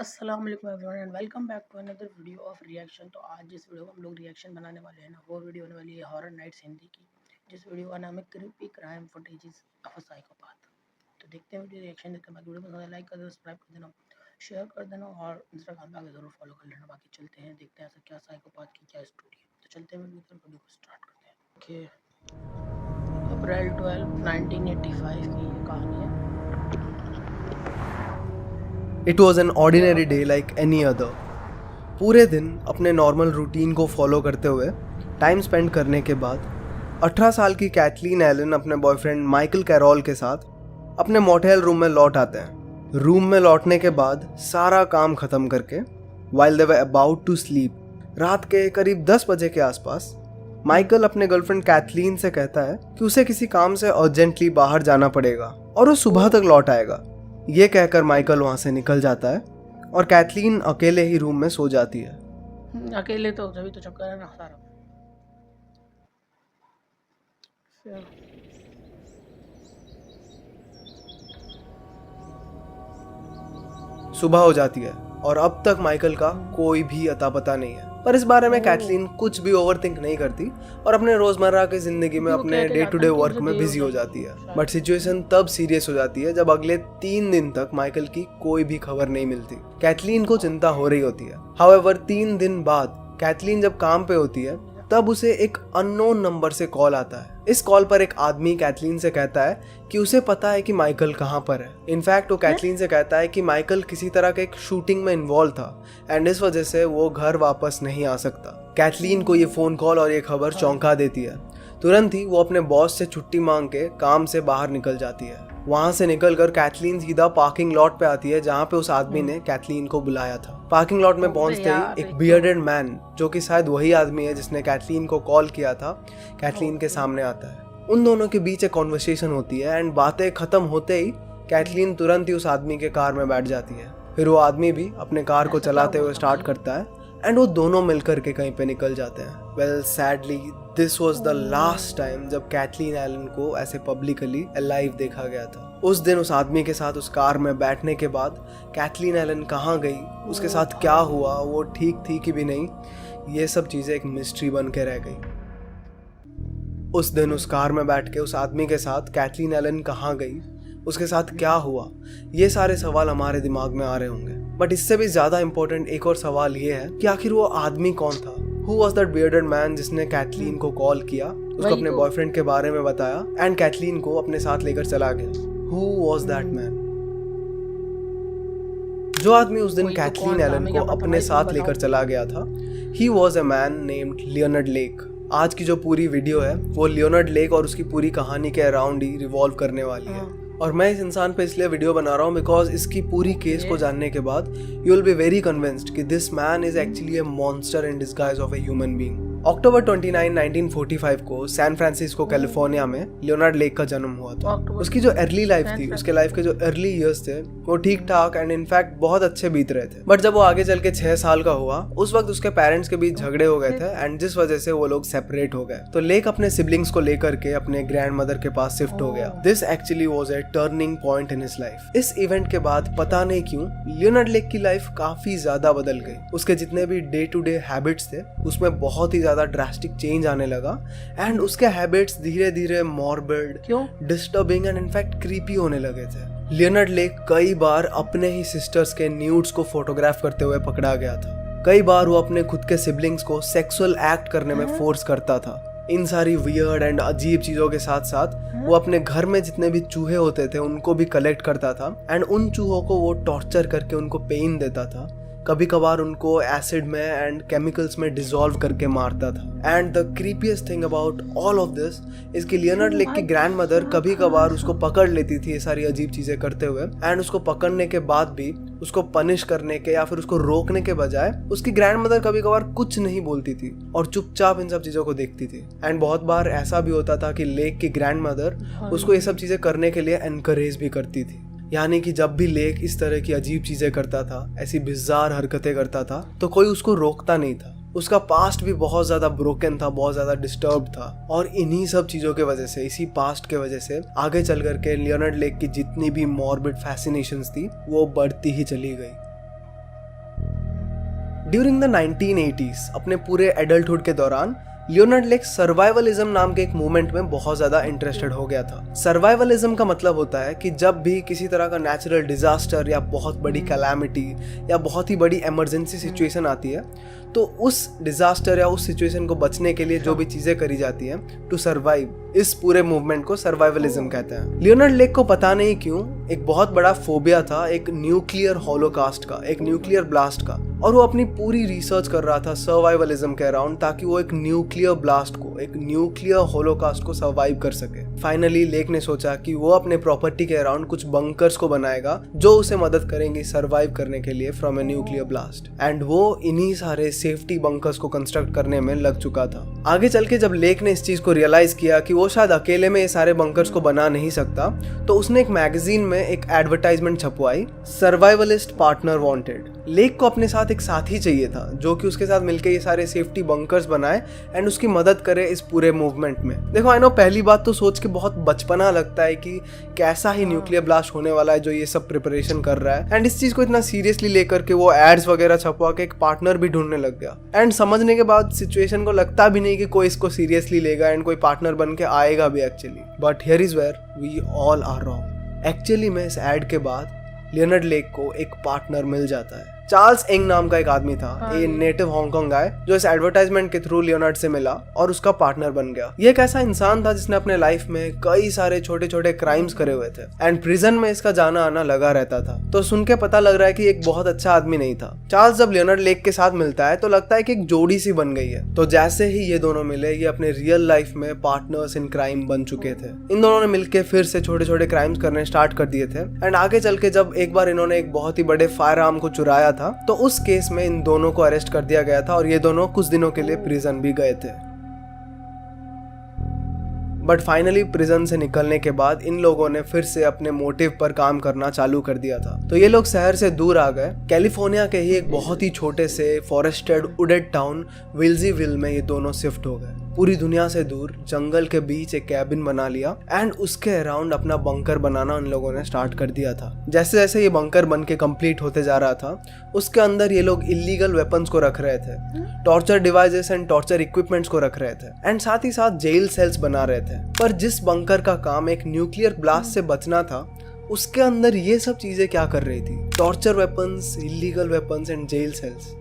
अस्सलाम वालेकुम everyone and welcome back to another video of reaction. तो आज जिस वीडियो में हम लोग रिएक्शन बनाने वाले हैं ना, वो वीडियो होने वाली है हॉरर नाइट्स हिंदी की, जिस वीडियो का नाम है creepy crime footages of a psychopath. तो देखते हैं वीडियो रिएक्शन देखते हैं। वीडियो पसंद लाइक कर देना, सब्सक्राइब कर देना, शेयर कर देना और इंस्टाग्राम पे आगे जरूर फॉलो कर लेना। बाकी चलते हैं देखते हैं ऐसा क्या साइकोपैथ की क्या स्टोरी है। तो चलते हैं वीडियो को स्टार्ट करते हैं। ओके, अप्रैल 12 1985 की ये कहानी है। It was an ordinary day like any other. पूरे दिन अपने नॉर्मल रूटीन को फॉलो करते हुए टाइम स्पेंड करने के बाद 18 साल की कैथलीन एलन अपने बॉयफ्रेंड माइकल कैरोल के साथ अपने मोटेल रूम में लौट आते हैं। रूम में लौटने के बाद सारा काम ख़त्म करके while they were about to sleep, रात के करीब 10 बजे के आसपास माइकल अपने गर्लफ्रेंड कैथलीन से कहता है कि उसे किसी काम से अर्जेंटली बाहर जाना पड़ेगा और वो सुबह तक लौट आएगा। ये कहकर माइकल वहाँ से निकल जाता है और कैथलीन अकेले ही रूम में सो जाती है। अकेले तो तभी तो चक्कर है ना सारा। सुबह हो जाती है और अब तक माइकल का कोई भी अता पता नहीं है, पर इस बारे में कैथलीन कुछ भी ओवरथिंक नहीं करती और अपने रोजमर्रा की जिंदगी में अपने डे टू डे वर्क में बिजी हो जाती है। बट सिचुएशन तब सीरियस हो जाती है जब अगले 3 दिन तक माइकल की कोई भी खबर नहीं मिलती। कैथलीन को चिंता हो रही होती है। हाउएवर 3 दिन बाद कैथलीन जब काम पे होती है तब उसे एक अननोन नंबर से कॉल आता है। इस कॉल पर एक आदमी कैथलीन से कहता है कि उसे पता है कि माइकल कहाँ पर है। इनफैक्ट वो कैथलीन से कहता है कि माइकल किसी तरह के एक शूटिंग में इन्वॉल्व था एंड इस वजह से वो घर वापस नहीं आ सकता। कैथलीन को ये फोन कॉल और ये खबर चौंका देती है। तुरंत ही वो अपने बॉस से छुट्टी मांग के काम से बाहर निकल जाती है। वहां से निकलकर कैथलीन सीधा पार्किंग लॉट पे आती है जहां पे उस आदमी ने कैथलीन को बुलाया था। पार्किंग लॉट में पहुंचते ही एक बियर्डेड मैन, जो कि शायद वही आदमी है जिसने कैथलीन को कॉल किया था, कैथलीन के सामने आता है। उन दोनों के बीच एक कॉन्वर्सेशन होती है एंड बातें खत्म होते ही कैथलीन तुरंत ही उस आदमी के कार में बैठ जाती है। फिर वो आदमी भी अपने कार को चलाते हुए स्टार्ट करता है एंड वो दोनों मिलकर के कहीं पे निकल जाते हैं। Well sadly this was the last time जब कैथलीन एलन को ऐसे पब्लिकली अलाइव देखा गया था। उस दिन उस आदमी के साथ उस कार में बैठने के बाद कैथलीन एलन कहाँ गई, उसके साथ क्या हुआ, वो ठीक थी कि भी नहीं, ये सब चीजें एक मिस्ट्री बन के रह गई। उस दिन उस कार में बैठ के उस आदमी के साथ कैथलीन एलन कहाँ गई, उसके साथ क्या हुआ, ये सारे सवाल हमारे दिमाग में आ रहे होंगे। बट इससे भी ज्यादा इंपॉर्टेंट एक और सवाल ये है कि आखिर वो आदमी कौन था। Who was that bearded man जिसने कैथलीन को कॉल किया, उसको अपने बॉयफ्रेंड के बारे में बताया एंड कैथलीन को अपने साथ लेकर चला गया। Who was that man? जो आदमी उस दिन कैथलीन एलन को अपने साथ लेकर चला गया था, he was a man named Leonard lake. आज की जो पूरी वीडियो है वो लियोनार्ड लेक और उसकी पूरी कहानी के अराउंड ही रिवॉल्व करने वाली है। और मैं इस इंसान पे इसलिए वीडियो बना रहा हूँ बिकॉज इसकी पूरी केस को जानने के बाद you will be very convinced कि this man is actually a monster in disguise of a human being. October 29, 1945 को सैन फ्रांसिस्को कैलिफोर्निया में लियोनार्ड लेक का जन्म हुआ था। उसकी जो अर्ली लाइफ थी, उसके लाइफ के जो अर्ली इयर्स थे वो ठीक ठाक एंड इनफैक्ट बहुत अच्छे बीत रहे थे। बट जब वो आगे चल के 6 साल का हुआ उस वक्त उसके पेरेंट्स के बीच झगड़े हो गए थे एंड जिस वजह से वो लोग सेपरेट हो गए। तो लेक अपने सिबलिंग्स को लेकर के अपने ग्रैंड मदर के पास शिफ्ट हो गया। This actually was a turning point in his life. इस इवेंट के बाद पता नहीं क्यों लियोनार्ड लेक की लाइफ काफी ज्यादा बदल गई। उसके जितने भी डे टू डे हैबिट्स थे उसमें बहुत ही ज्यादा ड्रास्टिक चेंज आने लगा एंड उसके हैबिट्स धीरे धीरे morbid, disturbing and in fact creepy होने लगे थे। लियोनार्ड लेक कई बार अपने ही सिस्टर्स के न्यूड्स को फोटोग्राफ करते हुए पकड़ा गया था। कई बार वो अपने खुद के सिबलिंग्स को सेक्सुअल एक्ट करने में फोर्स करता था। इन सारी वियर्ड एंड अजीब चीजों के साथ साथ वो अपने घर में जितने भी चूहे होते थे उनको भी कलेक्ट करता था एंड उन चूहों को वो टॉर्चर करके उनको पेन देता था। कभी कभार उनको एसिड में एंड केमिकल्स में डिसॉल्व करके मारता था। And the creepiest thing about all of this is कि लियोनार्ड लेक की ग्रैंड मदर कभी कभार उसको पकड़ लेती थी ये सारी अजीब चीजें करते हुए एंड उसको पकड़ने के बाद भी उसको पनिश करने के या फिर उसको रोकने के बजाय उसकी ग्रैंड मदर कभी कभार कुछ नहीं बोलती थी और चुपचाप इन सब चीजों को देखती थी। एंड बहुत बार ऐसा भी होता था कि लेक की ग्रैंड मदर उसको ये सब चीजें करने के लिए एनकरेज भी करती थी। यानी कि जब भी लेक इस तरह की अजीब चीजें करता था, ऐसी बिज़ार हरकतें करता था, तो कोई उसको रोकता नहीं था। उसका पास्ट भी बहुत ज़्यादा ब्रोकन था, बहुत ज़्यादा डिस्टर्ब था और इन्हीं सब चीज़ों के वजह से, इसी पास्ट के वजह से आगे चल करके लियोनार्ड लेक की जितनी भी मॉर्बिड फैसिनेशंस थी वो बढ़ती ही चली गई। ड्यूरिंग द 1980s अपने पूरे एडल्टहुड के दौरान लियोनार्ड लेक सर्वाइवलिज्म नाम के एक मूवमेंट में बहुत ज़्यादा इंटरेस्टेड हो गया था। सर्वाइवलिज्म का मतलब होता है कि जब भी किसी तरह का नेचुरल डिजास्टर या बहुत बड़ी कैलामिटी या बहुत ही बड़ी इमरजेंसी सिचुएशन आती है तो उस डिजास्टर या उस सिचुएशन को बचने के लिए जो भी चीज़ें करी जाती हैं टू सर्वाइव, इस पूरे मूवमेंट को सर्वाइवलिज्म कहते हैं। लियोनार्ड लेक को पता नहीं क्यों एक बहुत बड़ा फोबिया था एक न्यूक्लियर हॉलोकास्ट का, एक न्यूक्लियर ब्लास्ट का, और वो अपनी पूरी रिसर्च कर रहा था सर्वाइवलिज्म के अराउंड ताकि वो एक न्यूक्लियर ब्लास्ट को, एक न्यूक्लियर हॉलोकास्ट को सर्वाइव कर सके। फाइनली लेक ने सोचा कि वो अपने प्रॉपर्टी के अराउंड कुछ बंकर्स को बनाएगा जो उसे मदद करेंगे सर्वाइव करने के लिए from a nuclear blast, and वो इन्हीं सारे सेफ्टी बंकर्स को कंस्ट्रक्ट करने में लग चुका था। आगे चल के जब लेक ने इस चीज को रियलाइज किया कि वो शायद अकेले में ये सारे बंकर्स को बना नहीं सकता तो उसने एक मैगजीन में एक एडवर्टाइजमेंट छपवाई, सर्वाइवलिस्ट पार्टनर वांटेड। लेक को अपने साथ एक साथी चाहिए था जो कि उसके साथ मिलकर ये सारे सेफ्टी बंकर्स बनाए एंड उसकी मदद करे इस पूरे मूवमेंट में। देखो आई नो पहली बात तो सोच के बहुत बचपना लगता है कि कैसा ही न्यूक्लियर ब्लास्ट होने वाला है जो ये सब प्रिपरेशन कर रहा है, एंड इस चीज को इतना सीरियसली लेकर के वो एड्स वगैरह छपवा के एक पार्टनर भी ढूंढने लग गया। एंड समझने के बाद सिचुएशन को लगता भी नहीं कि कोई इसको सीरियसली लेगा एंड कोई पार्टनर बन के आएगा भी actually. But here is where we all are wrong. Actually में इस एड के बाद लियोनार्ड लेक को एक पार्टनर मिल जाता है। चार्ल्स एंग नाम का एक आदमी था, ये नेटिव हांगकांग गाय जो इस एडवर्टाइजमेंट के थ्रू लियोनार्ड से मिला और उसका पार्टनर बन गया। ये एक ऐसा इंसान था जिसने अपने लाइफ में कई सारे छोटे छोटे क्राइम्स करे हुए थे एंड प्रिजन में इसका जाना आना लगा रहता था, तो सुन के पता लग रहा है कि एक बहुत अच्छा आदमी नहीं था। चार्ल्स जब लियोनार्ड लेक के साथ मिलता है तो लगता है कि एक जोड़ी सी बन गई है, तो जैसे ही ये दोनों मिले ये अपने रियल लाइफ में पार्टनर्स इन क्राइम बन चुके थे। इन दोनों ने मिलकर फिर से छोटे छोटे क्राइम्स करने स्टार्ट कर दिए थे एंड आगे चल के जब एक बार इन्होंने एक बहुत ही बड़े फायर आर्म को चुराया था तो उस केस में इन दोनों को अरेस्ट कर दिया गया था और ये दोनों कुछ दिनों के लिए प्रिजन भी गए थे। बट फाइनली प्रिजन से निकलने के बाद इन लोगों ने फिर से अपने मोटिव पर काम करना चालू कर दिया था। तो ये लोग शहर से दूर आ गए, कैलिफोर्निया के ही एक बहुत ही छोटे से फॉरेस्टेड वुडेड टाउन विल्जीविल में ये दोनों शिफ्ट हो गए। पूरी दुनिया से दूर जंगल के बीच एक कैबिन बना लिया एंड उसके अराउंड अपना बंकर बनाना इन लोगों ने स्टार्ट कर दिया था। जैसे जैसे ये बंकर बन के कंप्लीट होते जा रहा था उसके अंदर ये लोग इलीगल वेपन्स को रख रहे थे, torture devices and torture equipments को रख रहे थे एंड साथ ही साथ जेल सेल्स बना रहे थे। पर जिस बंकर का काम एक न्यूक्लियर ब्लास्ट से बचना था उसके अंदर ये सब चीजें क्या कर रही थी, torture weapons, illegal weapons and jail cells.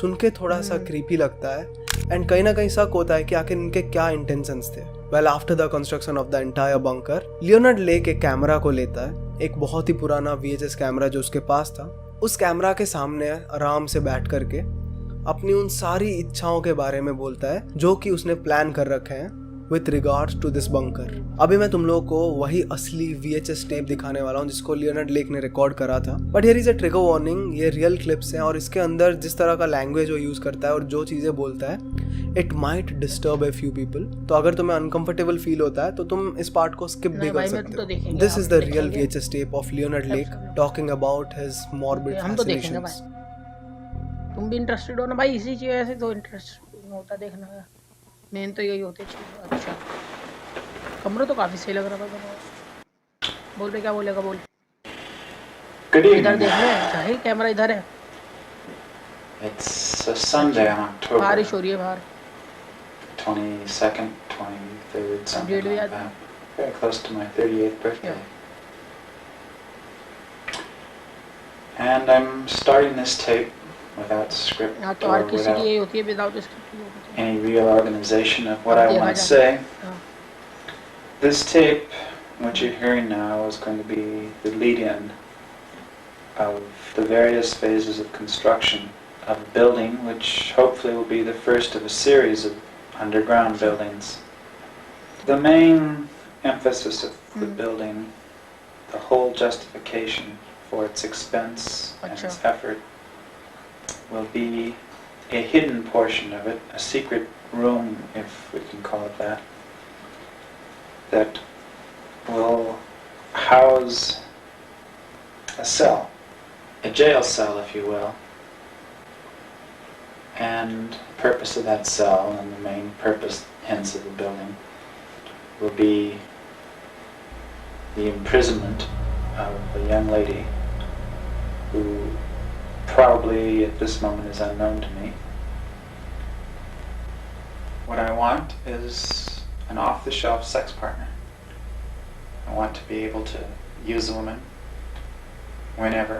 सुन के थोड़ा सा क्रीपी लगता है एंड कहीं ना कहीं शक होता है कि आखिर इनके क्या इंटेंशंस थे। Well after the construction of the entire bunker Leonard lake एक कैमरा को लेता है, एक बहुत ही पुराना VHS कैमरा जो उसके पास था। उस कैमरा के सामने आराम से बैठ करके अपनी उन सारी इच्छाओं के बारे में बोलता है जो कि उसने प्लान कर रखे हैं with regards to this bunker. अभी मैं तुम लोगों को वही असली VHS टेप दिखाने वाला हूँ जिसको लियोनार्ड लेक ने रिकॉर्ड करा था। But here is a trigger warning, ये रियल क्लिप्स हैं और इसके अंदर जिस तरह का लैंग्वेज वो यूज करता है और जो चीजें बोलता है it might disturb a few people. तो अगर तुम्हें अनकंफर्टेबल फील होता है तो तुम इस पार्ट को स्किप भी कर सकते हो। This is the real VHS tape of Leonard Lake talking about his morbid fascinations. तुम भी इंटरेस्टेड हो ना भाई, इसी चीज से तो इंटरेस्ट होता देखने का, मेन तो यही होती है। अच्छा कमरा तो काफी सही लग रहा था। बोल रहे क्या बोलेगा, बोल। इधर देख ले, जाहिर कैमरा इधर है। It's a Sunday in October. बारिश हो रही है बाहर। 22nd, 23rd, something like that. Very close to my 38th birthday. And I'm starting this tape without script or without any real organization of what I want to say. This tape, what you're hearing now, is going to be the lead-in of the various phases of construction of a building, which hopefully will be the first of a series of underground buildings. The main emphasis of the building, the whole justification for its expense and its effort, will be a hidden portion of it, a secret room, if we can call it that will house a cell, a jail cell, if you will. And the purpose of that cell, and the main purpose, hence, of the building, will be the imprisonment of a young lady who probably at this moment is unknown to me. What I want is an off-the-shelf sex partner. I want to be able to use a woman whenever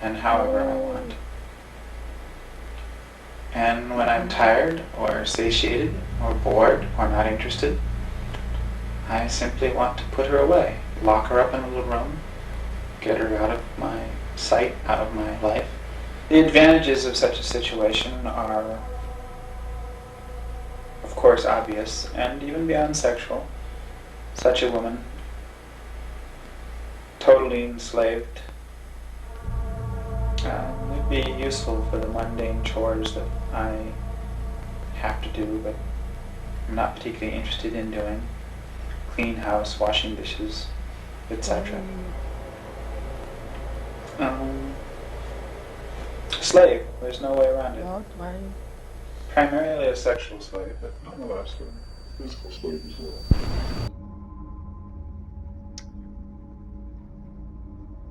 and however I want. And when I'm tired or satiated or bored or not interested, I simply want to put her away, lock her up in a little room, get her out of my sight, out of my life. The advantages of such a situation are, of course, obvious and even beyond sexual. Such a woman, totally enslaved, would be useful for the mundane chores that I have to do but I'm not particularly interested in doing. Clean house, washing dishes, etc. Slave, there's no way around it. Primarily a sexual slave, but physical slave as well.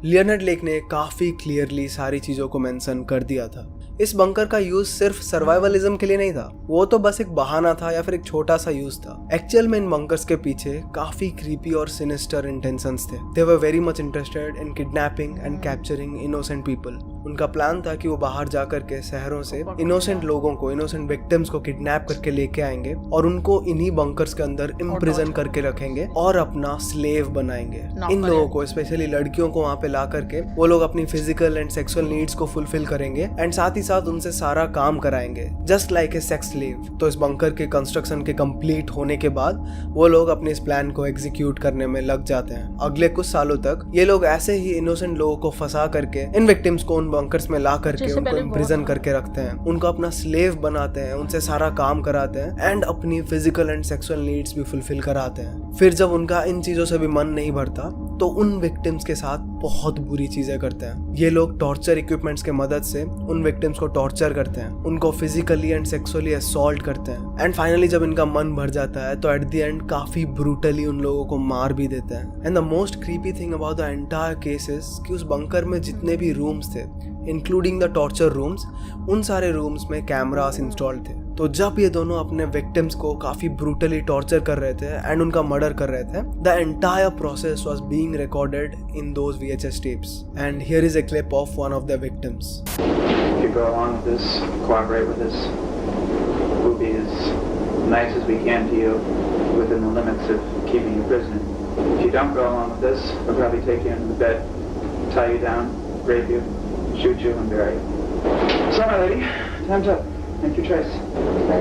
Leonard lake ने काफ़ी clearly सारी चीज़ों को mention कर दिया था। इस bunker का यूज सिर्फ सर्वाइवलिज्म के लिए नहीं था, वो तो बस एक बहाना था या फिर एक छोटा सा यूज था। एक्चुअल में इन बंकर्स के पीछे काफी क्रीपी और सिनिस्टर इंटेंशंस थे। They were very much interested in kidnapping and capturing innocent people. उनका प्लान था कि वो बाहर जाकर के शहरों से इनोसेंट लोगों को, इनोसेंट विक्टिम्स को किडनैप करके लेके आएंगे और उनको इन्हीं बंकर्स के अंदर इम्प्रिजन करके रखेंगे और अपना स्लेव बनाएंगे। इन लोगों को, स्पेशली लड़कियों को वहाँ पे ला करके वो लोग अपनी फिजिकल एंड सेक्सुअल नीड्स को फुलफिल करेंगे एंड साथ ही साथ उनसे सारा काम कराएंगे, just like a sex slave. तो इस बंकर के कंस्ट्रक्शन के कंप्लीट होने के बाद वो लोग अपने इस प्लान को एग्जीक्यूट करने में लग जाते हैं। अगले कुछ सालों तक ये लोग ऐसे ही इनोसेंट लोगों को फंसा करके इन विक्टिम्स को उन बंकर्स में ला करके उनको इम्प्रिजन करके रखते हैं, उनको अपना स्लेव बनाते हैं, उनसे सारा काम कराते हैं एंड अपनी फिजिकल एंड सेक्सुअल नीड्स भी फुलफिल कराते हैं। फिर जब उनका इन चीजों से भी मन नहीं भरता तो उन विक्टिम्स के साथ बहुत बुरी चीजें करते हैं। ये लोग टॉर्चर इक्विपमेंट्स के मदद से उन विक्टिम्स को टॉर्चर करते हैं, उनको फिजिकली एंड सेक्सुअली असॉल्ट करते हैं एंड फाइनली जब इनका मन भर जाता है तो एट द एंड काफी ब्रूटली उन लोगों को मार भी देते हैं। And the most creepy thing about the entire case is कि उस बंकर में जितने भी रूम्स थे, इंक्लूडिंग द टॉर्चर रूम्स, उन सारे रूम्स में कैमरास इंस्टॉल्ड थे। तो जब ये दोनों अपने विक्टिम्स को काफी ब्रूटली टॉर्चर कर रहे थे एंड उनका मर्डर कर रहे थे, the entire process was being recorded in those VHS tapes and here is a clip of one of their victims. If you go along with this, cooperate with this, we'll be as nice as we can to you within the limits of keeping you prisoner. If you don't go along with this, we'll probably take you into the bed, tie you down, rape you, shoot you and bury you. So my lady, time's up. Make your choice. I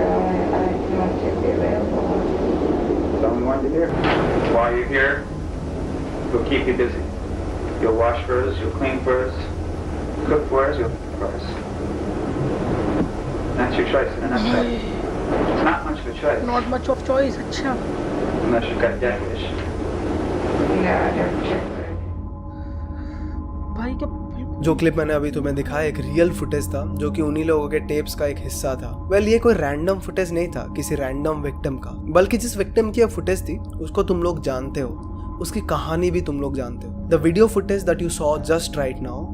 want to be available. That's all we wanted to hear. While you're here, we'll keep you busy. You'll wash for us, you'll clean for us, cook for us, you'll cook for us. That's your choice in a nutshell. It's not much of a choice. Not much of choice. अच्छा. Unless you've got death wish. No, I don't check. भाई क्या जो clip मैंने अभी तुम्हें दिखाया एक real footage था जो कि उन्हीं लोगों के टेप्स का एक हिस्सा था। वेल ये कोई रैंडम फुटेज नहीं था किसी रैंडम विक्टिम का, बल्कि जिस विक्टिम की फुटेज थी उसको तुम लोग जानते हो, उसकी कहानी भी तुम लोग जानते हो। The video footage that you saw just right now,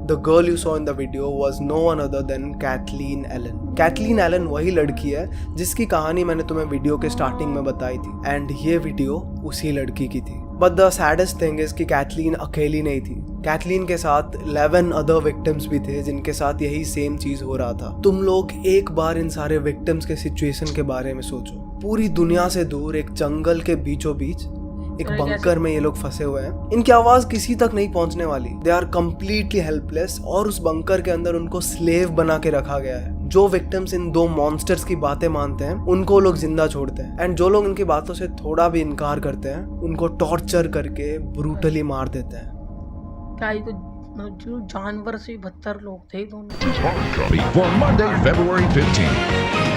the girl you saw in the video was no one other than Kathleen Allen. Kathleen Allen वही लड़की है जिसकी कहानी मैंने तुम्हें वीडियो के स्टार्टिंग में बताई थी एंड ये वीडियो उसी लड़की की थी। But the saddest thing is कि कैथलीन अकेली नहीं थी। कैथलीन के साथ 11 अदर विक्टिम्स भी थे जिनके साथ यही सेम चीज हो रहा था। तुम लोग एक बार इन सारे विक्टिम्स के सिचुएशन के बारे में सोचो। पूरी दुनिया से दूर एक जंगल के बीचों बीच एक बंकर में ये लोग फंसे हुए हैं। इनकी आवाज किसी तक नहीं पहुंचने वाली। दे आर कम्प्लीटली हेल्पलेस और उस बंकर के अंदर उनको स्लेव बना के रखा गया है। जो विक्टिम्स इन दो मॉन्स्टर्स की बातें मानते हैं उनको लोग जिंदा छोड़ते हैं एंड जो लोग इनकी बातों से थोड़ा भी इनकार करते हैं उनको टॉर्चर करके ब्रूटली मार देते हैं। क्या ये तो जो जानवर से बदतर लोग थे दोनों। For Monday, February 15th.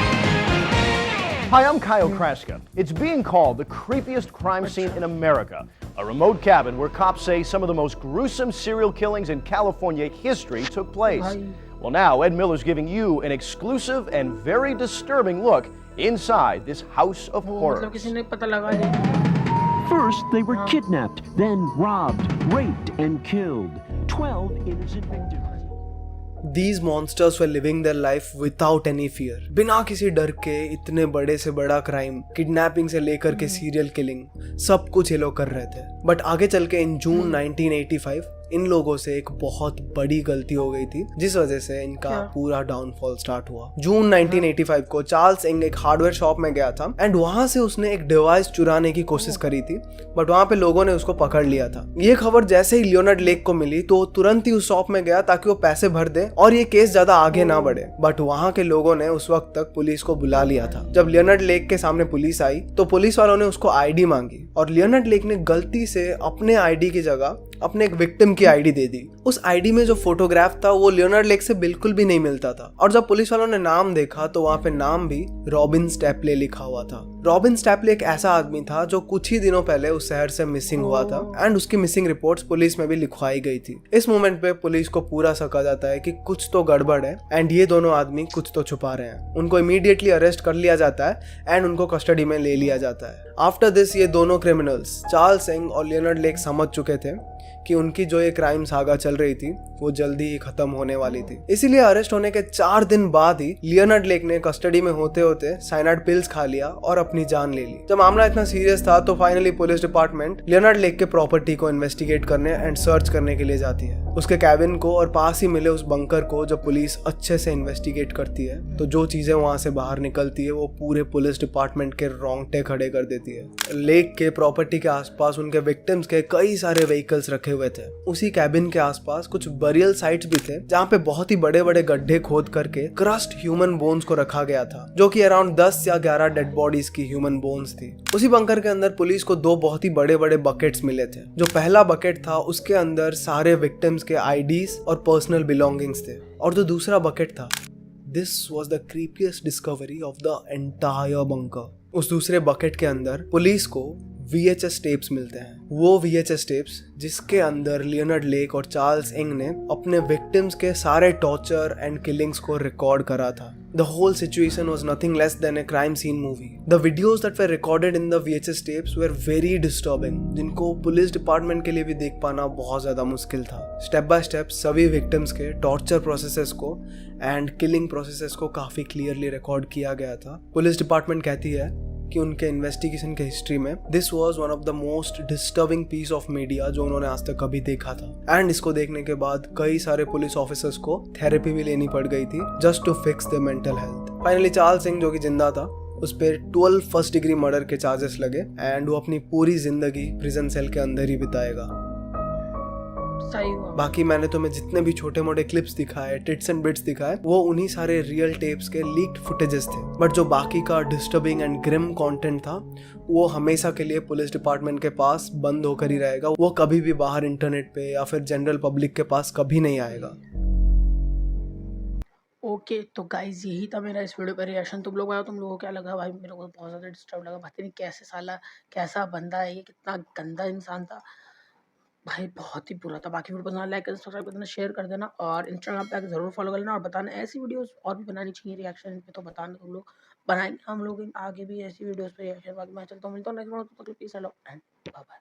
Hi, I'm Kyle Kraska. It's being called the creepiest crime scene in America. A remote cabin where cops say some of the most gruesome serial killings in California history took place. Well, now Ed Miller's giving you an exclusive and very disturbing look inside this house of मतलब horrors. किसी ने पता लगा लिया। First, they were kidnapped, then robbed, raped, and killed. 12 innocent victims. These monsters were living their life without any fear. बिना किसी डर के इतने बड़े से बड़ा क्राइम, किडनैपिंग से लेकर के सीरियल किलिंग, सब कुछ ये लोग कर रहे थे. बट आगे चल के इन जून 1985 इन लोगों से एक बहुत बड़ी गलती हो गई थी, जिस वजह से इनका पूरा डाउनफॉल स्टार्ट हुआ. जून 1985 को चार्ल्स इंग एक हार्डवेयर शॉप में गया था एंड वहां से उसने एक डिवाइस चुराने की कोशिश करी थी, बट वहां पे लोगों ने उसको पकड़ लिया था. ये खबर जैसे ही लियोनार्ड लेक को मिली तो तुरंत ही उस शॉप में गया ताकि वो पैसे भर दे और ये केस ज्यादा आगे ना बढ़े. बट वहां के लोगों ने उस वक्त तक पुलिस को बुला लिया था. जब लियोनार्ड लेक के सामने पुलिस आई तो पुलिस वालों ने उसको आईडी मांगी और लियोनार्ड लेक ने गलती से अपने आईडी की जगह अपने एक विक्टिम की आईडी दे दी. उस आईडी में जो फोटोग्राफ था वो लियोनार्ड लेक से बिल्कुल भी नहीं मिलता था और जब पुलिस वालों ने नाम देखा तो वहां पे नाम भी रॉबिन स्टैपले लिखा हुआ था. रॉबिन स्टैपले एक ऐसा आदमी था जो कुछ ही दिनों पहले उस शहर से मिसिंग हुआ था एंड उसकी मिसिंग रिपोर्ट्स पुलिस में भी लिखवाई गई थी. इस मोमेंट पे पुलिस को पूरा शक आ जाता है कि कुछ तो गड़बड़ है एंड ये दोनों आदमी कुछ तो छुपा रहे हैं. उनको इमीडिएटली अरेस्ट कर लिया जाता है एंड उनको कस्टडी में ले लिया जाता है. आफ्टर दिस ये दोनों क्रिमिनल्स चार्ल्स इंग और लियोनार्ड लेक समझ चुके थे कि उनकी जो ये क्राइम सागा चल रही थी वो जल्दी ही खत्म होने वाली थी. इसीलिए अरेस्ट होने के 4 दिन बाद ही लियोनार्ड लेक ने कस्टडी में होते होते साइनाइड पिल्स खा लिया और अपनी जान ले ली. जब मामला इतना सीरियस था तो finally police department Leonard lake के प्रॉपर्टी को इन्वेस्टिगेट करने एंड सर्च करने के लिए जाती है. उसके कैबिन को और पास ही मिले उस बंकर को जब पुलिस अच्छे से इन्वेस्टिगेट करती है तो जो चीजें वहां से बाहर निकलती है वो पूरे पुलिस डिपार्टमेंट के रोंगटे खड़े कर देती है. लेक के प्रॉपर्टी के आसपास उनके विक्टिम्स के कई सारे व्हीकल्स रखे हुए थे. उसी कैबिन के आसपास कुछ बरियल साइट्स भी थे जहाँ पे बहुत ही बड़े बड़े गड्ढे खोद करके क्रस्ट ह्यूमन बोन्स को रखा गया था, जो कि अराउंड 10 या 11 डेड बॉडीज की ह्यूमन बोन्स थी. उसी बंकर के अंदर पुलिस को 2 बहुत ही बड़े बड़े बकेट्स मिले थे. जो पहला बकेट था उसके अंदर सारे विक्टिम्स के आईडीज और पर्सनल बिलोंगिंग्स थे और जो दूसरा बकेट था, this was the creepiest discovery of the entire bunker. उस दूसरे बकेट के अंदर पुलिस को VHS टेप्स मिलते हैं. वो VHS टेप्स जिसके अंदर लियोनार्ड लेक और चार्ल्स इंग ने अपने विक्टिम्स के सारे टॉर्चर एंड किलिंग्स को रिकॉर्ड करा था. The whole situation was nothing less than a crime scene movie. The videos that were recorded in the VHS tapes were very disturbing, जिनको पुलिस डिपार्टमेंट के लिए भी देख पाना बहुत ज़्यादा मुश्किल था. स्टेप बाय स्टेप सभी विक्टिम्स के टॉर्चर प्रोसेसेस को एंड किलिंग प्रोसेसेस को काफ़ी क्लियरली रिकॉर्ड किया गया था. पुलिस डिपार्टमेंट कहती है कि उनके इन्वेस्टिगेशन के हिस्ट्री में this was one of the most disturbing piece of media जो उन्होंने आज तक कभी देखा था. एंड इसको देखने के बाद कई सारे पुलिस ऑफिसर्स को थेरेपी भी लेनी पड़ गई थी just to fix the mental health. Finally Charles Ng जो कि जिंदा था उस पर 12 फर्स्ट डिग्री मर्डर के चार्जेस लगे एंड वो अपनी पूरी जिंदगी प्रिजन सेल के अंदर ही बिताएगा. बाकी मैंने तुम्हें जितने भी छोटे मोटे क्लिप्स दिखाए, टिट्स एंड बिट्स दिखाए, वो उन्हीं सारे रियल टेप्स के लीक्ड फुटेजेस थे. बट जो बाकी का डिस्टर्बिंग एंड ग्रिम कंटेंट था वो हमेशा के लिए पुलिस डिपार्टमेंट के पास बंद होकर ही रहेगा. वो कभी भी बाहर इंटरनेट पे या फिर जनरल पब्लिक के पास कभी नहीं आएगा. ओके तो गाइज यही था मेरा इस वीडियो पर रिएक्शन. तुम लोग तुम लोगों को क्या लगा? भाई मेरे को तो बहुत ज़्यादा डिस्टर्ब लगा. पता नहीं कैसे साला कैसा बंदा है ये, कितना गंदा इंसान था भाई, बहुत ही बुरा था. बाकी वीडियो पसंद लाइक सब्सक्राइब कर देना, शेयर कर देना और इंस्टाग्राम पे आकर जरूर फॉलो कर लेना और बताना ऐसी वीडियोस और भी बनानी चाहिए रिएक्शन पे तो बताना. तुम लोग बनाएंगे हम लोग आगे भी ऐसी वीडियोस पे रिएक्शन. बाकी मैं चलता हूँ, मिलता हूँ नेक्स्ट वीडियो. तब तक peace hello and bye bye.